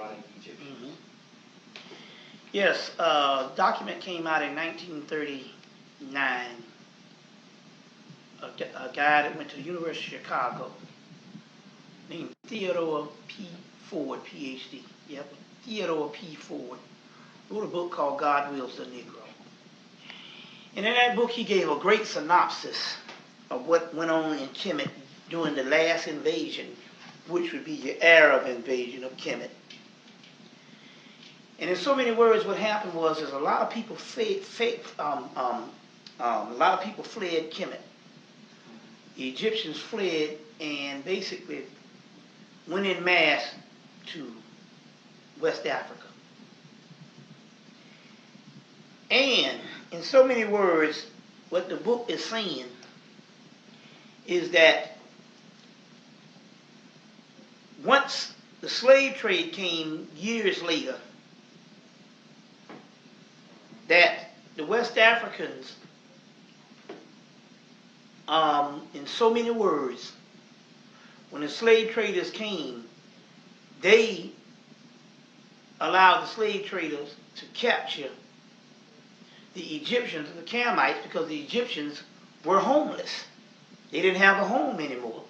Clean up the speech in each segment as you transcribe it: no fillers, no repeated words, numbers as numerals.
running Egyptians. Mm-hmm. Yes, document came out in 1939. A guy that went to the University of Chicago named Theodore P. Ford, PhD. Yep, Theodore P. Ford wrote a book called God Wills the Negro. And in that book, he gave a great synopsis of what went on in Kemet during the last invasion, which would be the Arab invasion of Kemet. And in so many words, what happened was a lot of people fled Kemet. The Egyptians fled and basically went en masse to West Africa. And in so many words, what the book is saying is that once the slave trade came years later, that the West Africans, in so many words, when the slave traders came, they allowed the slave traders to capture the Egyptians and the Hemmites because the Egyptians were homeless. They didn't have a home anymore.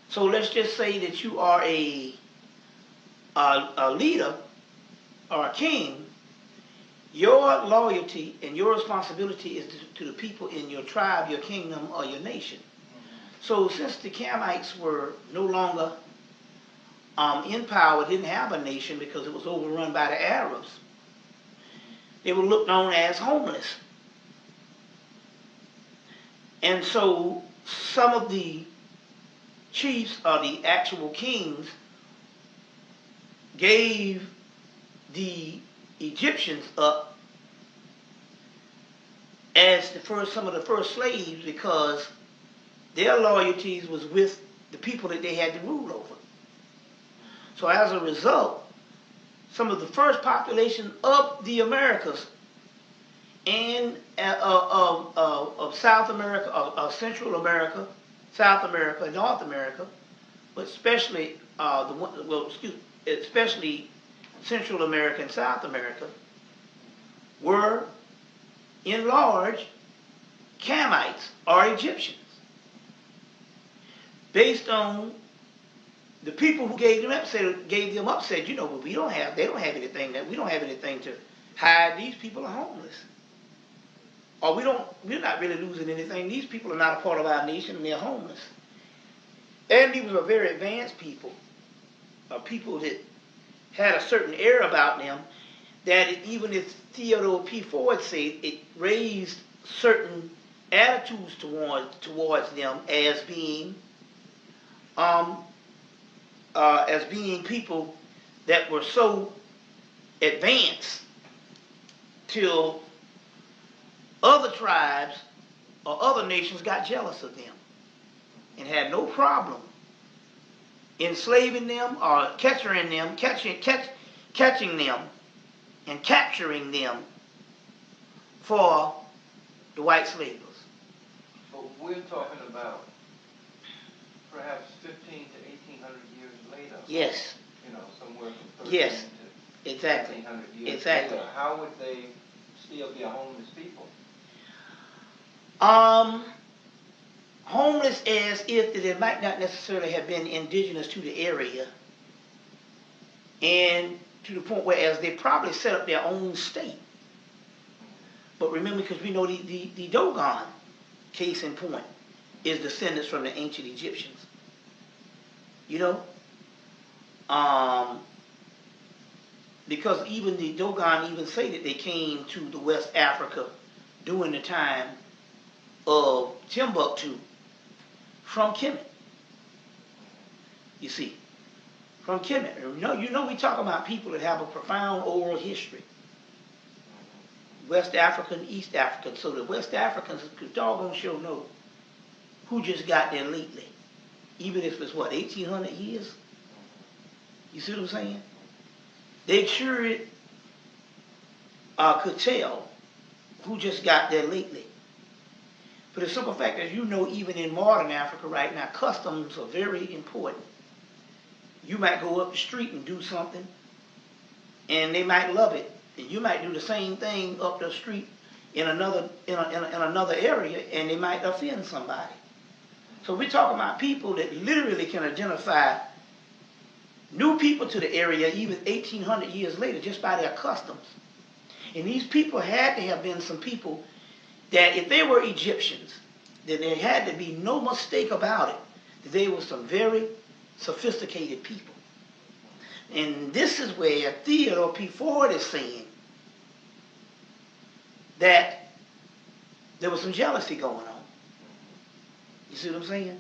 So let's just say that you are a leader or a king. Your loyalty and your responsibility is to the people in your tribe, your kingdom, or your nation. So since the Hemmites were no longer in power, didn't have a nation because it was overrun by the Arabs, they were looked on as homeless. And so some of the chiefs or the actual kings gave the Egyptians up as some of the first slaves because their loyalties was with the people that they had to rule over. So as a result, some of the first population of the Americas and of South America, of Central America, South America, and North America, but especially especially Central America and South America, were in large Hemmites or Egyptians, based on the people who gave them up said, you know, but they don't have anything to hide. These people are homeless. Or we're not really losing anything. These people are not a part of our nation and they're homeless. And these were very advanced people, people that had a certain air about them, that even if Theodore P. Ford said, it raised certain attitudes towards them as being people that were so advanced till other tribes or other nations got jealous of them and had no problem enslaving them or catching them and capturing them for the white slavers. But we're talking about perhaps 15 to 1800 years later. Yes. You know, somewhere from 13 yes. to Exactly. 1800 years exactly. later. How would they still be a homeless people? Homeless as if they might not necessarily have been indigenous to the area, and to the point where as they probably set up their own state. But remember, because we know the Dogon, case in point, is descendants from the ancient Egyptians. You know? Because even the Dogon even say that they came to the West Africa during the time of Timbuktu from Kemet. You see, from Kemet. You know we talk about people that have a profound oral history. West African, East African. So the West Africans could doggone sure know who just got there lately. Even if it's, 1800 years? You see what I'm saying? They sure could tell who just got there lately. For the simple fact that you know, even in modern Africa right now, customs are very important. You might go up the street and do something, and they might love it. And you might do the same thing up the street in another area, and they might offend somebody. So we're talking about people that literally can identify new people to the area even 1,800 years later just by their customs. And these people had to have been some people that if they were Egyptians, then there had to be no mistake about it, that they were some very sophisticated people. And this is where Theodore P. Ford is saying that there was some jealousy going on. You see what I'm saying?